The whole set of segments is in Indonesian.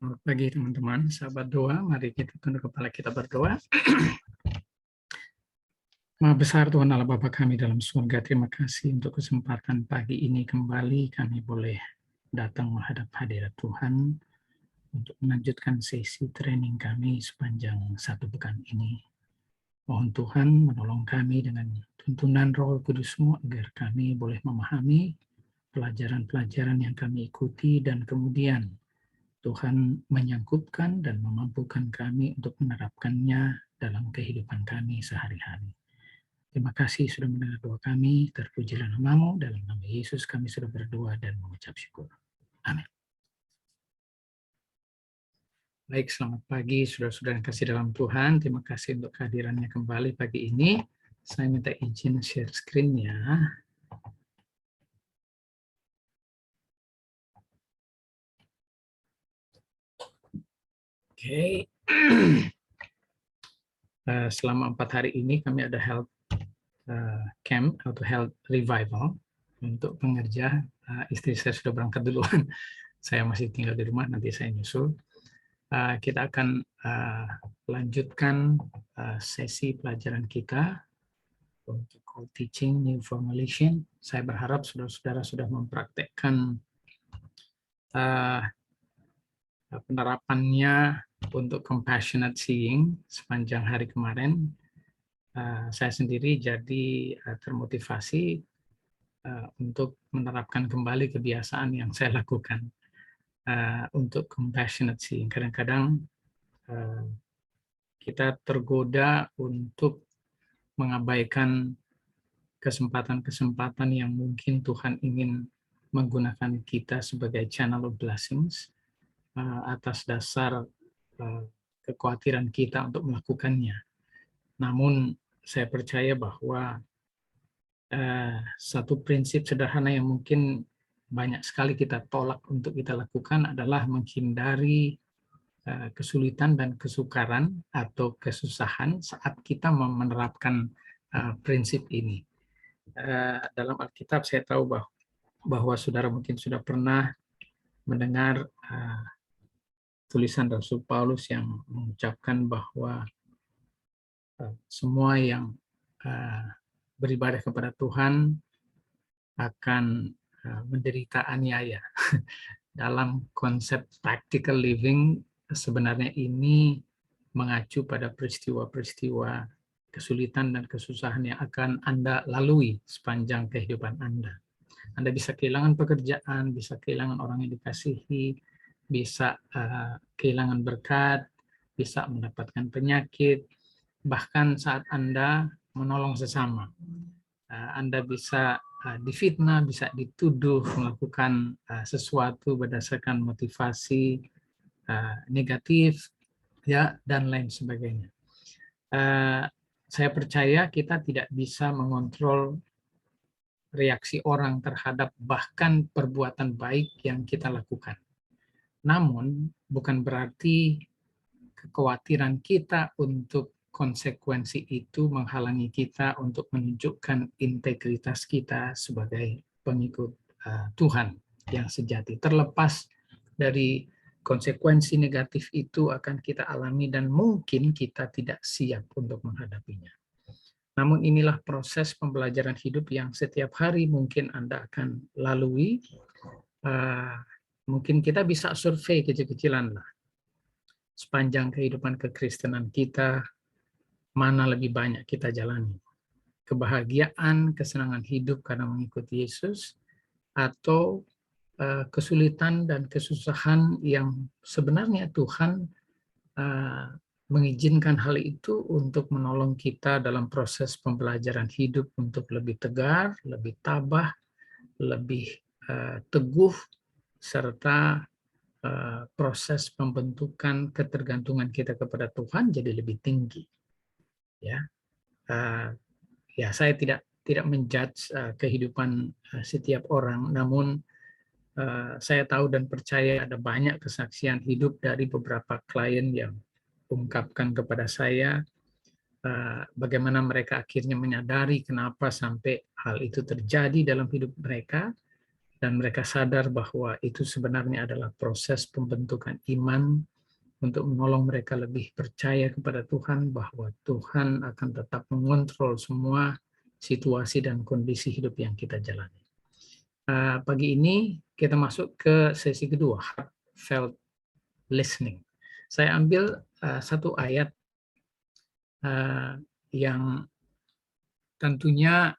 Selamat pagi teman-teman, sahabat doa, mari kita tunduk kepala kita berdoa. Maha besar Tuhan Allah Bapa kami dalam surga, terima kasih untuk kesempatan pagi ini kembali kami boleh datang menghadap hadirat Tuhan untuk melanjutkan sesi training kami sepanjang satu pekan ini. Mohon Tuhan menolong kami dengan tuntunan Roh Kudus-Mu agar kami boleh memahami pelajaran-pelajaran yang kami ikuti dan kemudian Tuhan menyangkupkan dan memampukan kami untuk menerapkannya dalam kehidupan kami sehari-hari. Terima kasih sudah mendengar doa kami, terpujilah nama-Mu, dalam nama Yesus kami sudah berdoa dan mengucap syukur. Amin. Baik, selamat pagi saudara-saudara yang kasih dalam Tuhan. Terima kasih untuk kehadirannya kembali pagi ini. Saya minta izin share screen-nya. Oke. Selama 4 hari ini kami ada health camp atau health revival untuk pengerja. Istri saya sudah berangkat duluan, saya masih tinggal di rumah, nanti saya nyusul. Kita akan lanjutkan sesi pelajaran kita untuk teaching new formulation. Saya berharap saudara-saudara sudah mempraktekkan penerapannya untuk compassionate seeing sepanjang hari kemarin. Saya sendiri jadi termotivasi untuk menerapkan kembali kebiasaan yang saya lakukan untuk compassionate seeing. Kadang-kadang kita tergoda untuk mengabaikan kesempatan-kesempatan yang mungkin Tuhan ingin menggunakan kita sebagai channel of blessings atas dasar kekhawatiran kita untuk melakukannya. Namun saya percaya bahwa satu prinsip sederhana yang mungkin banyak sekali kita tolak untuk kita lakukan adalah menghindari kesulitan dan kesukaran atau kesusahan saat kita menerapkan prinsip ini. Dalam Alkitab saya tahu bahwa saudara mungkin sudah pernah mendengar tulisan Rasul Paulus yang mengucapkan bahwa semua yang beribadah kepada Tuhan akan menderita aniaya. Dalam konsep practical living, sebenarnya ini mengacu pada peristiwa-peristiwa kesulitan dan kesusahan yang akan Anda lalui sepanjang kehidupan Anda. Anda bisa kehilangan pekerjaan, bisa kehilangan orang yang dikasihi, bisa kehilangan berkat, bisa mendapatkan penyakit, bahkan saat Anda menolong sesama. Anda bisa difitnah, bisa dituduh melakukan sesuatu berdasarkan motivasi negatif, ya, dan lain sebagainya. Saya percaya kita tidak bisa mengontrol reaksi orang terhadap bahkan perbuatan baik yang kita lakukan. Namun, bukan berarti kekhawatiran kita untuk konsekuensi itu menghalangi kita untuk menunjukkan integritas kita sebagai pengikut Tuhan yang sejati. Terlepas dari konsekuensi negatif itu akan kita alami dan mungkin kita tidak siap untuk menghadapinya. Namun inilah proses pembelajaran hidup yang setiap hari mungkin Anda akan lalui. Mungkin kita bisa survei kecil-kecilan lah. Sepanjang kehidupan kekristenan kita, mana lebih banyak kita jalani? Kebahagiaan, kesenangan hidup karena mengikuti Yesus, atau kesulitan dan kesusahan yang sebenarnya Tuhan mengizinkan hal itu untuk menolong kita dalam proses pembelajaran hidup untuk lebih tegar, lebih tabah, lebih teguh, serta proses pembentukan ketergantungan kita kepada Tuhan jadi lebih tinggi. Ya, saya tidak menjudge kehidupan setiap orang, namun saya tahu dan percaya ada banyak kesaksian hidup dari beberapa klien yang ungkapkan kepada saya bagaimana mereka akhirnya menyadari kenapa sampai hal itu terjadi dalam hidup mereka, dan mereka sadar bahwa itu sebenarnya adalah proses pembentukan iman untuk menolong mereka lebih percaya kepada Tuhan, bahwa Tuhan akan tetap mengontrol semua situasi dan kondisi hidup yang kita jalani. Pagi ini kita masuk ke sesi kedua, heartfelt listening. Saya ambil satu ayat yang tentunya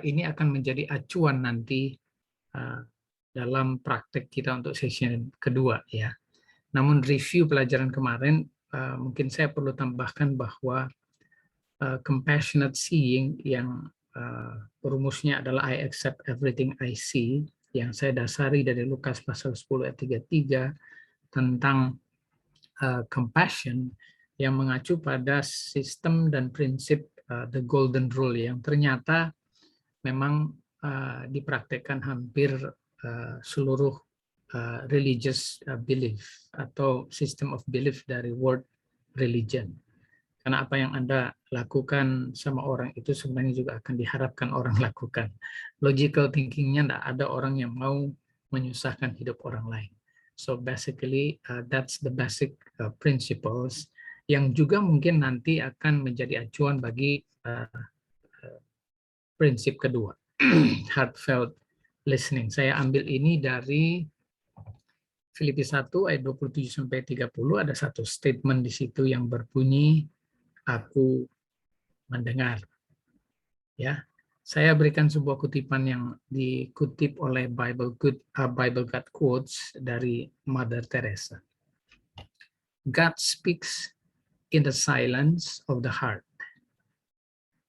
ini akan menjadi acuan nanti dalam praktek kita untuk sesi kedua, ya. Namun review pelajaran kemarin, mungkin saya perlu tambahkan bahwa compassionate seeing yang rumusnya adalah I accept everything I see, yang saya dasari dari Lukas pasal 10 ayat 33 tentang compassion, yang mengacu pada sistem dan prinsip the golden rule yang ternyata memang dipraktekkan hampir seluruh religious belief atau system of belief dari word religion. Karena apa yang Anda lakukan sama orang itu sebenarnya juga akan diharapkan orang lakukan. Logical thinking-nya tidak ada orang yang mau menyusahkan hidup orang lain. So basically that's the basic principles yang juga mungkin nanti akan menjadi acuan bagi prinsip kedua, heartfelt listening. Saya ambil ini dari Filipi 1 ayat 27-30, ada satu statement di situ yang berbunyi, aku mendengar. Ya, saya berikan sebuah kutipan yang dikutip oleh Bible God Quotes dari Mother Teresa. God speaks in the silence of the heart.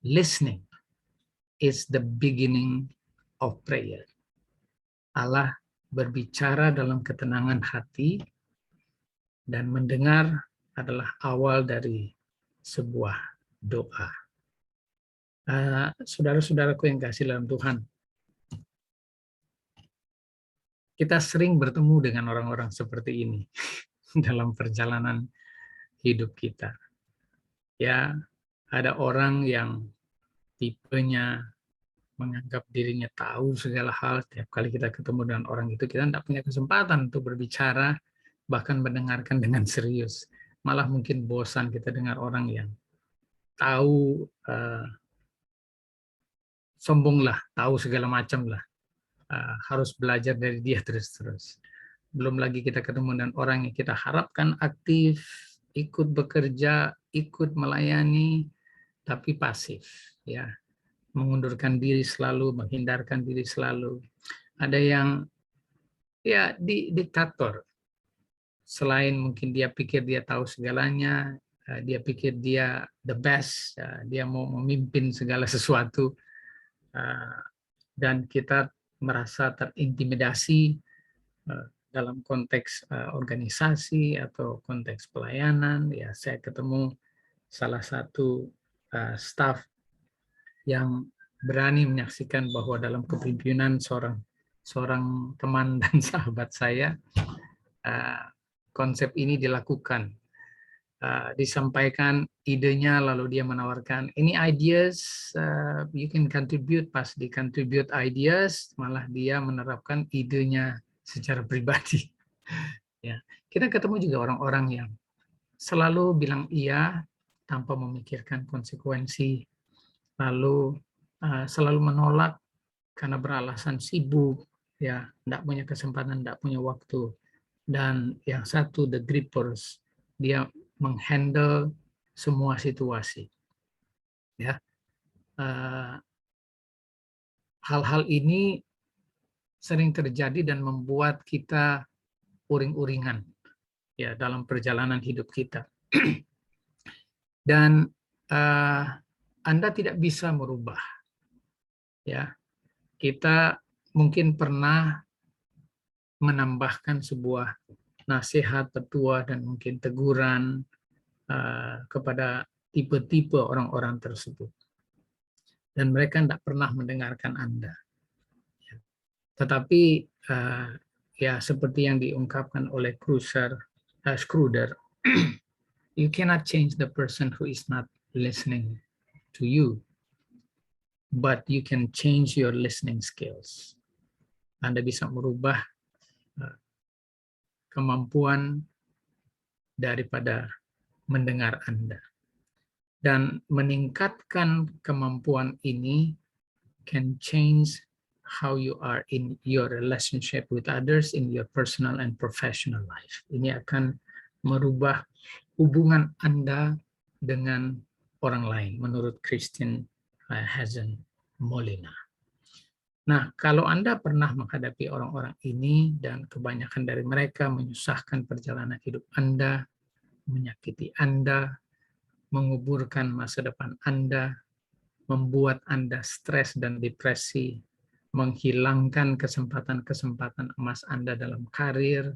Listening is the beginning of prayer. Allah berbicara dalam ketenangan hati, dan mendengar adalah awal dari sebuah doa. Saudara-saudaraku yang kasih dalam Tuhan, kita sering bertemu dengan orang-orang seperti ini dalam perjalanan hidup kita. Ya, ada orang yang tipenya menganggap dirinya tahu segala hal. Setiap kali kita ketemu dengan orang itu, kita tidak punya kesempatan untuk berbicara, bahkan mendengarkan dengan serius. Malah mungkin bosan kita dengar orang yang tahu, sombong lah, tahu segala macam lah. Harus belajar dari dia terus-terus. Belum lagi kita ketemu dengan orang yang kita harapkan aktif, ikut bekerja, ikut melayani, tapi pasif, ya, mengundurkan diri selalu, menghindarkan diri selalu. Ada yang ya diktator. Selain mungkin dia pikir dia tahu segalanya, dia pikir dia the best, dia mau memimpin segala sesuatu, dan kita merasa terintimidasi dalam konteks organisasi atau konteks pelayanan. Ya, saya ketemu salah satu staf yang berani menyaksikan bahwa dalam kepemimpinan seorang teman dan sahabat saya, konsep ini dilakukan. Disampaikan idenya, lalu dia menawarkan ini ideas, you can contribute. Pas di contribute ideas, malah dia menerapkan idenya secara pribadi. Ya, kita ketemu juga orang-orang yang selalu bilang iya tanpa memikirkan konsekuensi, lalu selalu menolak karena beralasan sibuk, ya, tidak punya kesempatan, tidak punya waktu. Dan yang satu, the grippers, dia menghandle semua situasi. Ya, hal-hal ini sering terjadi dan membuat kita uring-uringan, ya, dalam perjalanan hidup kita. Dan Anda tidak bisa merubah. Ya, kita mungkin pernah menambahkan sebuah nasihat, petua, dan mungkin teguran kepada tipe-tipe orang-orang tersebut. Dan mereka tidak pernah mendengarkan Anda. Tetapi ya, seperti yang diungkapkan oleh Schröder, you cannot change the person who is not listening to you, but you can change your listening skills. Anda bisa merubah kemampuan daripada mendengar Anda. Dan meningkatkan kemampuan ini can change how you are in your relationship with others in your personal and professional life. Ini akan merubah hubungan Anda dengan orang lain, menurut Christine Hazen Molina. Nah, kalau Anda pernah menghadapi orang-orang ini dan kebanyakan dari mereka menyusahkan perjalanan hidup Anda, menyakiti Anda, menguburkan masa depan Anda, membuat Anda stres dan depresi, menghilangkan kesempatan-kesempatan emas Anda dalam karir,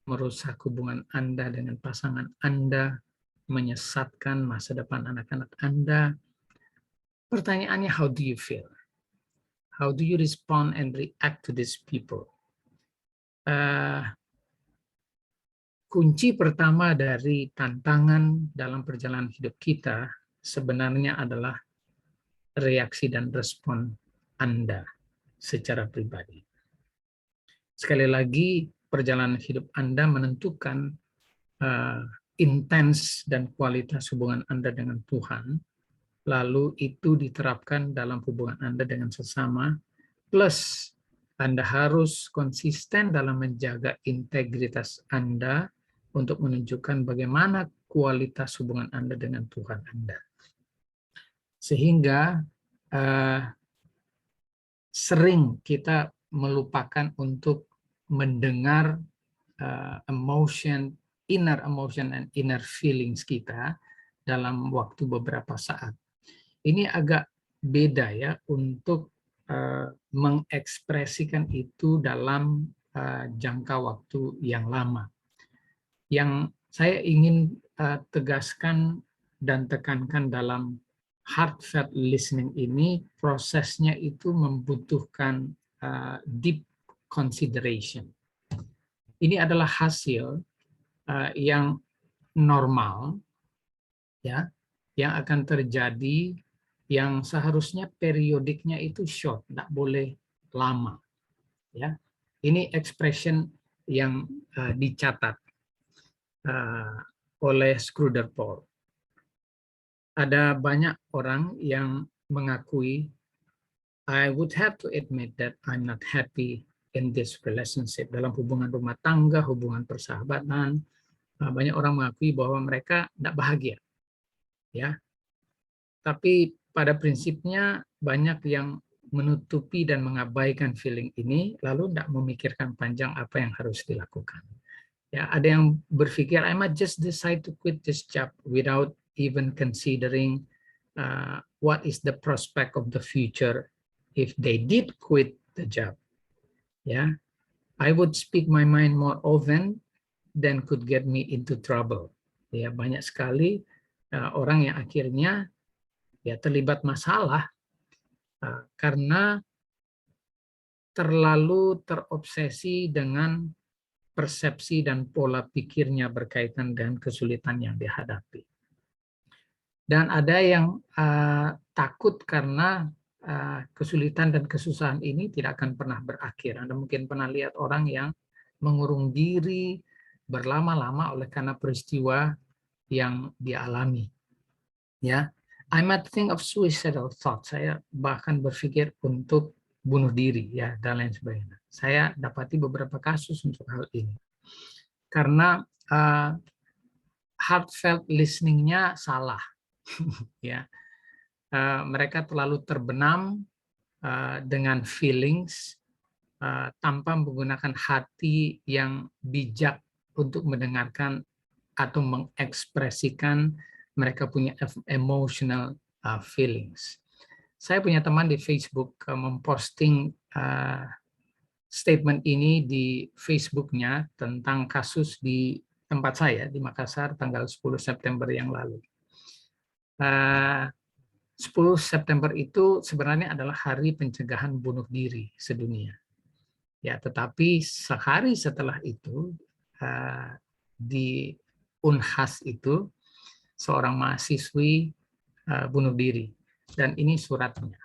merusak hubungan Anda dengan pasangan Anda, menyesatkan masa depan anak-anak Anda. Pertanyaannya, how do you feel? How do you respond and react to these people? Kunci pertama dari tantangan dalam perjalanan hidup kita sebenarnya adalah reaksi dan respon Anda secara pribadi. Sekali lagi, perjalanan hidup Anda menentukan intens dan kualitas hubungan Anda dengan Tuhan, lalu itu diterapkan dalam hubungan Anda dengan sesama, plus Anda harus konsisten dalam menjaga integritas Anda untuk menunjukkan bagaimana kualitas hubungan Anda dengan Tuhan Anda. Sehingga sering kita melupakan untuk mendengar inner emotion and inner feelings kita dalam waktu beberapa saat. Ini agak beda ya untuk mengekspresikan itu dalam jangka waktu yang lama. Yang saya ingin tegaskan dan tekankan dalam heartfelt listening ini, prosesnya itu membutuhkan deep consideration. Ini adalah hasil yang normal, ya, yang akan terjadi, yang seharusnya periodiknya itu short, tidak boleh lama. Ya, ini expression yang dicatat oleh Schröder-Paul. Ada banyak orang yang mengakui, I would have to admit that I'm not happy in this relationship. Dalam hubungan rumah tangga, hubungan persahabatan, banyak orang mengakui bahwa mereka tidak bahagia. Ya, tapi pada prinsipnya banyak yang menutupi dan mengabaikan feeling ini, lalu tidak memikirkan panjang apa yang harus dilakukan. Ya, ada yang berpikir, I might just decide to quit this job without even considering what is the prospect of the future if they did quit the job. Ya, I would speak my mind more often than could get me into trouble. Ya, banyak sekali orang yang akhirnya ya terlibat masalah karena terlalu terobsesi dengan persepsi dan pola pikirnya berkaitan dengan kesulitan yang dihadapi. Dan ada yang takut karena kesulitan dan kesusahan ini tidak akan pernah berakhir. Anda mungkin pernah lihat orang yang mengurung diri berlama-lama oleh karena peristiwa yang dialami. Ya, I might think of suicidal thoughts. Saya bahkan berpikir untuk bunuh diri, ya, dan lain sebagainya. Saya dapati beberapa kasus untuk hal ini. Karena heartfelt listening-nya salah. Ya, mereka terlalu terbenam dengan feelings tanpa menggunakan hati yang bijak untuk mendengarkan atau mengekspresikan mereka punya emotional feelings. Saya punya teman di Facebook memposting statement ini di Facebook-nya tentang kasus di tempat saya di Makassar tanggal 10 September yang lalu. 10 September itu sebenarnya adalah hari pencegahan bunuh diri sedunia. Ya, tetapi sehari setelah itu di Unhas itu seorang mahasiswi bunuh diri, dan ini suratnya.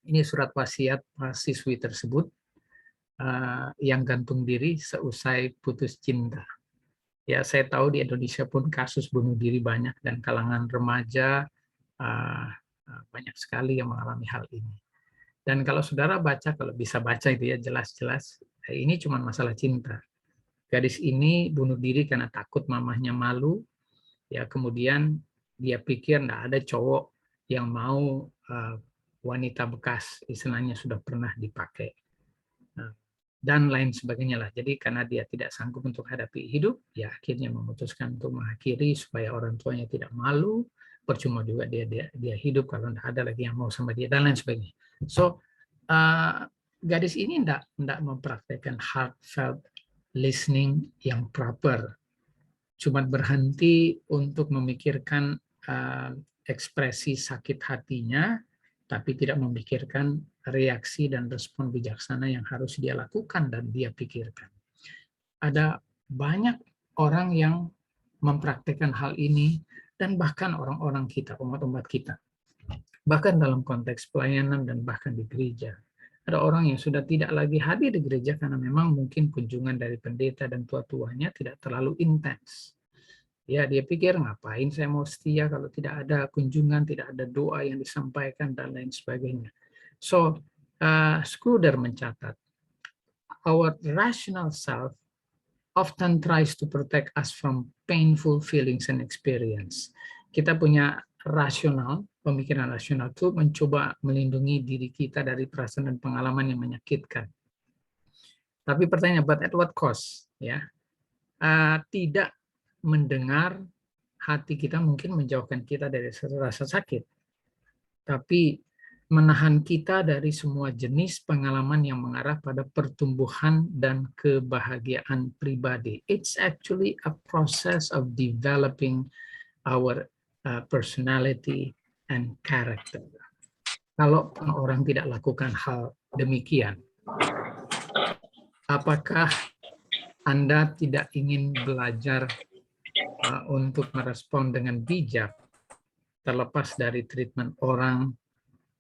Ini surat wasiat mahasiswi tersebut. yang gantung diri seusai putus cinta. Ya, saya tahu di Indonesia pun kasus bunuh diri banyak dan kalangan remaja banyak sekali yang mengalami hal ini. Dan kalau saudara baca, kalau bisa baca itu ya jelas-jelas, ini cuma masalah cinta. Gadis ini bunuh diri karena takut mamahnya malu, ya kemudian dia pikir nggak ada cowok yang mau wanita bekas, istilahnya sudah pernah dipakai. Dan lain sebagainya lah. Jadi karena dia tidak sanggup untuk hadapi hidup, ya akhirnya memutuskan untuk mengakhiri supaya orang tuanya tidak malu. Percuma juga dia hidup kalau tidak ada lagi yang mau sama dia dan lain sebagainya. So gadis ini tidak mempraktekkan heartfelt listening yang proper. Cuma berhenti untuk memikirkan ekspresi sakit hatinya, tapi tidak memikirkan reaksi dan respon bijaksana yang harus dia lakukan dan dia pikirkan. Ada banyak orang yang mempraktikkan hal ini, dan bahkan orang-orang kita, umat-umat kita. Bahkan dalam konteks pelayanan dan bahkan di gereja. Ada orang yang sudah tidak lagi hadir di gereja karena memang mungkin kunjungan dari pendeta dan tua-tuanya tidak terlalu intens. Ya, dia pikir ngapain saya mau setia kalau tidak ada kunjungan, tidak ada doa yang disampaikan, dan lain sebagainya. So, Scudder mencatat, our rational self often tries to protect us from painful feelings and experience. Kita punya rasional, pemikiran rasional itu mencoba melindungi diri kita dari perasaan dan pengalaman yang menyakitkan. Tapi pertanyaan, but at what cost? Ya, tidak mendengar hati kita mungkin menjauhkan kita dari rasa sakit, tapi menahan kita dari semua jenis pengalaman yang mengarah pada pertumbuhan dan kebahagiaan pribadi. It's actually a process of developing our personality and character. Kalau orang tidak lakukan hal demikian, apakah Anda tidak ingin belajar untuk merespon dengan bijak, terlepas dari treatment orang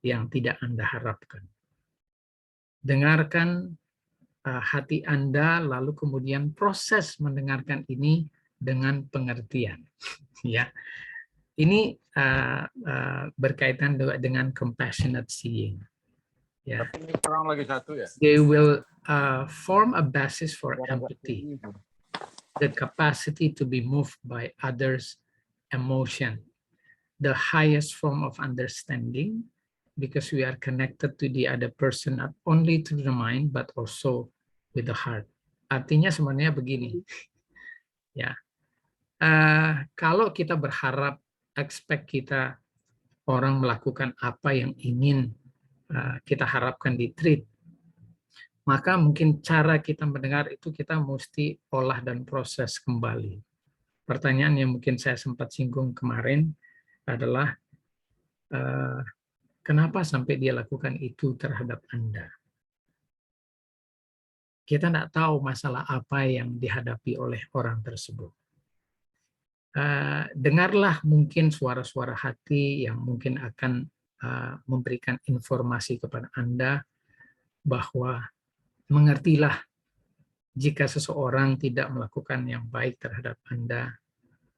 yang tidak Anda harapkan? Dengarkan hati Anda, lalu kemudian proses mendengarkan ini dengan pengertian. Ya, ini berkaitan dengan compassionate seeing. Ya, kurang lagi satu ya. They will form a basis for empathy, the capacity to be moved by others' emotion, the highest form of understanding, because we are connected to the other person not only through the mind but also with the heart. Artinya sebenarnya begini, ya. Kalau kita berharap, expect kita orang melakukan apa yang ingin kita harapkan di treat, maka mungkin cara kita mendengar itu kita mesti olah dan proses kembali. Pertanyaan yang mungkin saya sempat singgung kemarin adalah kenapa sampai dia lakukan itu terhadap Anda? Kita tidak tahu masalah apa yang dihadapi oleh orang tersebut. Dengarlah mungkin suara-suara hati yang mungkin akan memberikan informasi kepada Anda bahwa mengertilah jika seseorang tidak melakukan yang baik terhadap Anda,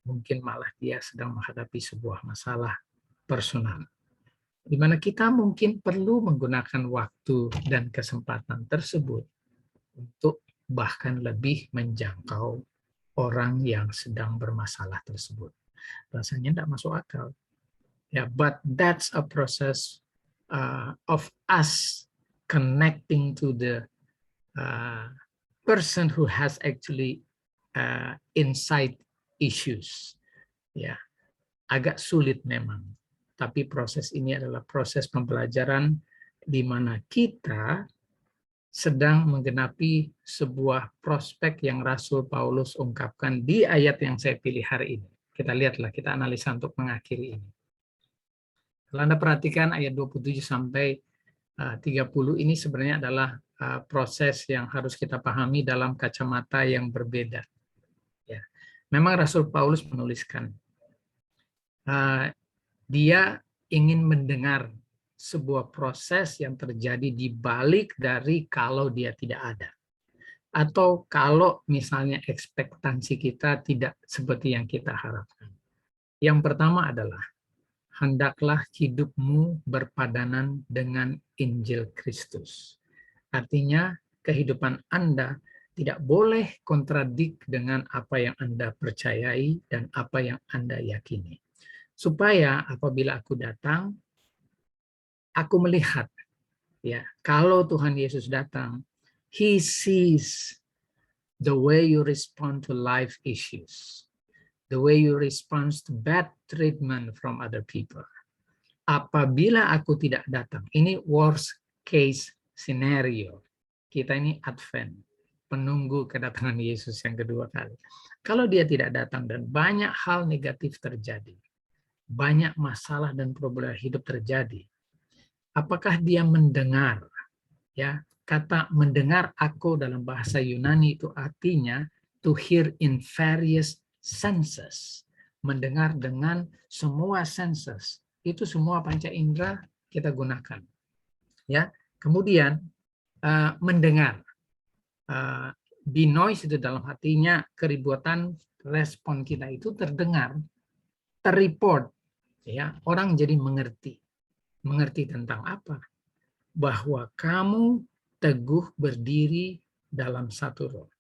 mungkin malah dia sedang menghadapi sebuah masalah personal, di mana kita mungkin perlu menggunakan waktu dan kesempatan tersebut untuk bahkan lebih menjangkau orang yang sedang bermasalah tersebut. Rasanya tidak masuk akal. Ya, but that's a process of us connecting to the person who has actually insight issues. Ya, agak sulit memang. Tapi proses ini adalah proses pembelajaran di mana kita sedang menggenapi sebuah prospek yang Rasul Paulus ungkapkan di ayat yang saya pilih hari ini. Kita lihatlah, kita analisa untuk mengakhiri ini. Kalau Anda perhatikan ayat 27 sampai 30 ini sebenarnya adalah proses yang harus kita pahami dalam kacamata yang berbeda. Ya. Memang Rasul Paulus menuliskan, dia ingin mendengar sebuah proses yang terjadi di balik dari kalau dia tidak ada. Atau kalau misalnya ekspektasi kita tidak seperti yang kita harapkan. Yang pertama adalah, hendaklah hidupmu berpadanan dengan Injil Kristus. Artinya, kehidupan Anda tidak boleh kontradik dengan apa yang Anda percayai dan apa yang Anda yakini. Supaya apabila aku datang, aku melihat, ya, kalau Tuhan Yesus datang, He sees the way you respond to life issues, the way you respond to bad treatment from other people. Apabila aku tidak datang, ini worst case scenario. Kita ini Advent, penunggu kedatangan Yesus yang kedua kali. Kalau dia tidak datang dan banyak hal negatif terjadi, banyak masalah dan problem hidup terjadi, apakah dia mendengar? Ya, kata mendengar aku dalam bahasa Yunani itu artinya to hear in various senses, mendengar dengan semua senses. Itu semua panca indera kita gunakan. Ya, kemudian mendengar. Binois itu dalam hatinya keributan respon kita itu terdengar, terreport, ya, orang jadi mengerti. Mengerti tentang apa? Bahwa kamu teguh berdiri dalam satu roh.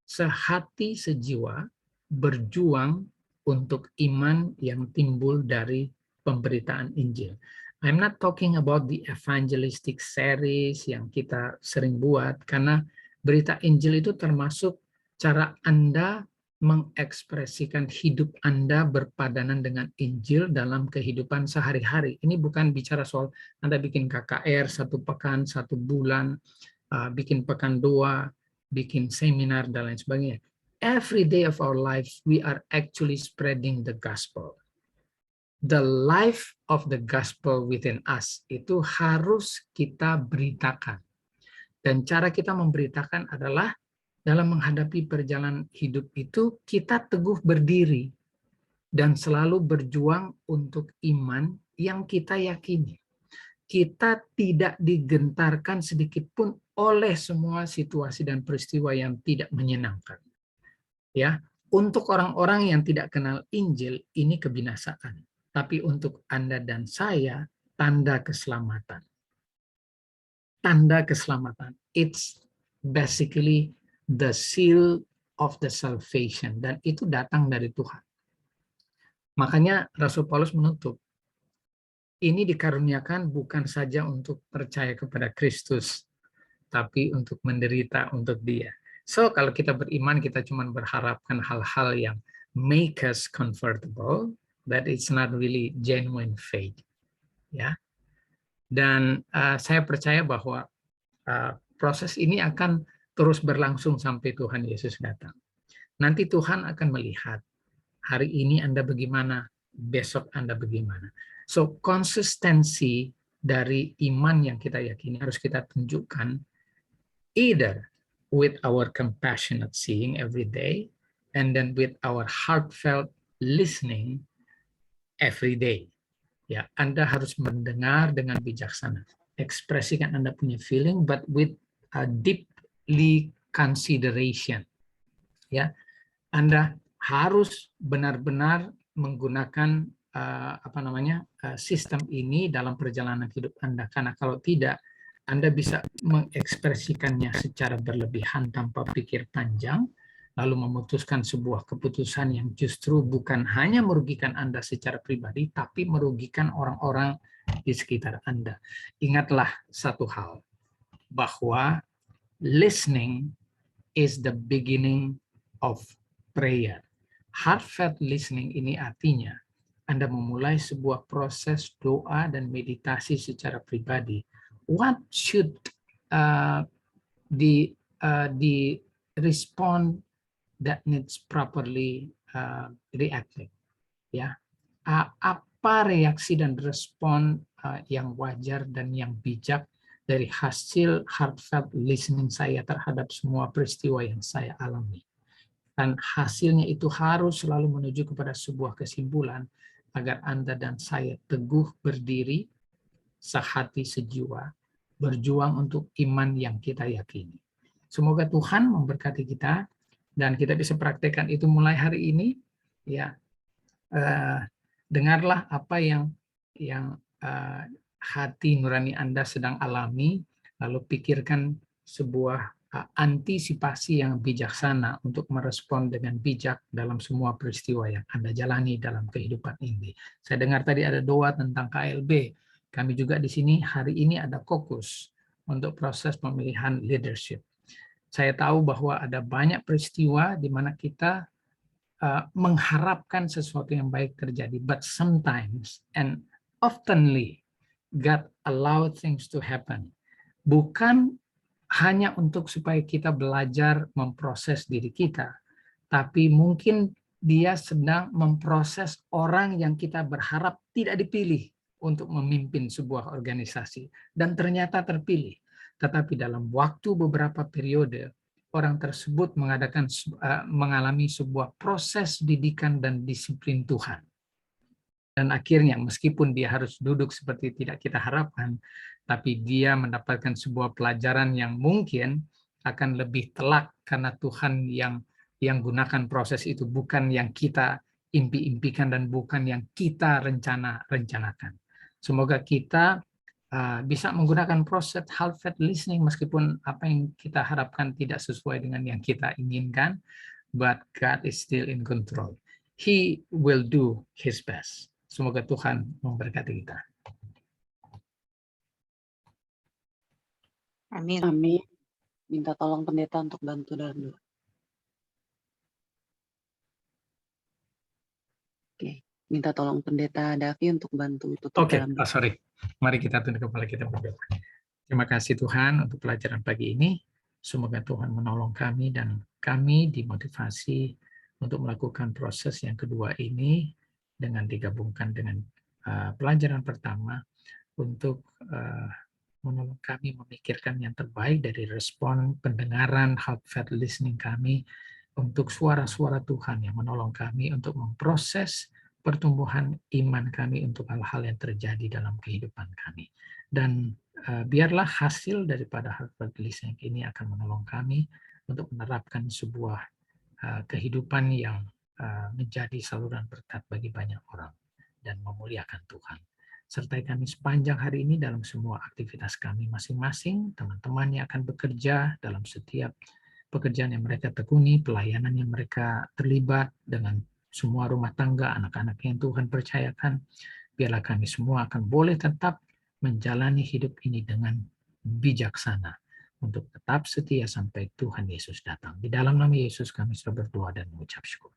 Sehati sejiwa berjuang untuk iman yang timbul dari pemberitaan Injil. I'm not talking about the evangelistic series yang kita sering buat, karena berita Injil itu termasuk cara Anda mengekspresikan hidup Anda berpadanan dengan Injil dalam kehidupan sehari-hari. Ini bukan bicara soal Anda bikin KKR 1 pekan, 1 bulan, bikin pekan 2, bikin seminar, dan lain sebagainya. Every day of our lives, we are actually spreading the gospel. The life of the gospel within us itu harus kita beritakan. Dan cara kita memberitakan adalah dalam menghadapi perjalanan hidup itu kita teguh berdiri dan selalu berjuang untuk iman yang kita yakini. Kita tidak digentarkan sedikit pun oleh semua situasi dan peristiwa yang tidak menyenangkan. Ya, untuk orang-orang yang tidak kenal Injil ini kebinasaan. Tapi untuk Anda dan saya, tanda keselamatan. Tanda keselamatan. It's basically the seal of the salvation. Dan itu datang dari Tuhan. Makanya Rasul Paulus menutup, ini dikaruniakan bukan saja untuk percaya kepada Kristus, tapi untuk menderita untuk Dia. So, kalau kita beriman, kita cuma berharapkan hal-hal yang make us comfortable, that it's not really genuine faith, ya. Dan saya percaya bahwa proses ini akan terus berlangsung sampai Tuhan Yesus datang. Nanti Tuhan akan melihat hari ini Anda bagaimana, besok Anda bagaimana. So konsistensi dari iman yang kita yakini harus kita tunjukkan either with our compassionate seeing every day and then with our heartfelt listening every day. Ya, Anda harus mendengar dengan bijaksana. Ekspresikan Anda punya feeling, but with a deeply consideration. Ya, Anda harus benar-benar menggunakan sistem ini dalam perjalanan hidup Anda. Karena kalau tidak, Anda bisa mengekspresikannya secara berlebihan tanpa pikir panjang, lalu memutuskan sebuah keputusan yang justru bukan hanya merugikan Anda secara pribadi, tapi merugikan orang-orang di sekitar Anda. Ingatlah satu hal, bahwa listening is the beginning of prayer. Heartfelt listening ini artinya Anda memulai sebuah proses doa dan meditasi secara pribadi. What should the respond that needs properly reacted? Ya, apa reaksi dan respon yang wajar dan yang bijak dari hasil heartfelt listening saya terhadap semua peristiwa yang saya alami. Dan hasilnya itu harus selalu menuju kepada sebuah kesimpulan agar Anda dan saya teguh berdiri sehati, sejiwa, berjuang untuk iman yang kita yakini. Semoga Tuhan memberkati kita dan kita bisa praktekkan itu mulai hari ini. Ya, dengarlah apa yang hati nurani Anda sedang alami, lalu pikirkan sebuah antisipasi yang bijaksana untuk merespon dengan bijak dalam semua peristiwa yang Anda jalani dalam kehidupan ini. Saya dengar tadi ada doa tentang KLB. Kami juga di sini hari ini ada fokus untuk proses pemilihan leadership. Saya tahu bahwa ada banyak peristiwa di mana kita mengharapkan sesuatu yang baik terjadi, but sometimes and oftenly God allow things to happen. Bukan hanya untuk supaya kita belajar memproses diri kita, tapi mungkin dia sedang memproses orang yang kita berharap tidak dipilih untuk memimpin sebuah organisasi, dan ternyata terpilih. Tetapi dalam waktu beberapa periode, orang tersebut mengalami sebuah proses didikan dan disiplin Tuhan. Dan akhirnya meskipun dia harus duduk seperti tidak kita harapkan, tapi dia mendapatkan sebuah pelajaran yang mungkin akan lebih telak karena Tuhan yang gunakan proses itu, bukan yang kita impi-impikan dan bukan yang kita rencanakan. Semoga kita bisa menggunakan proses half-faith listening meskipun apa yang kita harapkan tidak sesuai dengan yang kita inginkan, but God is still in control. He will do his best. Semoga Tuhan memberkati kita. Amin. Amin. Minta tolong pendeta untuk bantu dalam doa. Oke, minta tolong pendeta Davi untuk bantu tutup dalam doa. Sorry. Mari kita tunduk kepala kita berdoa. Terima kasih Tuhan untuk pelajaran pagi ini. Semoga Tuhan menolong kami dan kami dimotivasi untuk melakukan proses yang kedua ini dengan digabungkan dengan pelajaran pertama untuk menolong kami memikirkan yang terbaik dari respon pendengaran heartfelt listening kami untuk suara-suara Tuhan yang menolong kami untuk memproses pertumbuhan iman kami untuk hal-hal yang terjadi dalam kehidupan kami. Dan biarlah hasil daripada heartfelt listening ini akan menolong kami untuk menerapkan sebuah kehidupan yang menjadi saluran berkat bagi banyak orang dan memuliakan Tuhan. Sertai kami sepanjang hari ini dalam semua aktivitas kami masing-masing, teman-teman yang akan bekerja dalam setiap pekerjaan yang mereka tekuni, pelayanan yang mereka terlibat dengan semua rumah tangga, anak-anak yang Tuhan percayakan, biarlah kami semua akan boleh tetap menjalani hidup ini dengan bijaksana untuk tetap setia sampai Tuhan Yesus datang. Di dalam nama Yesus kami sudah berdoa dan mengucap syukur.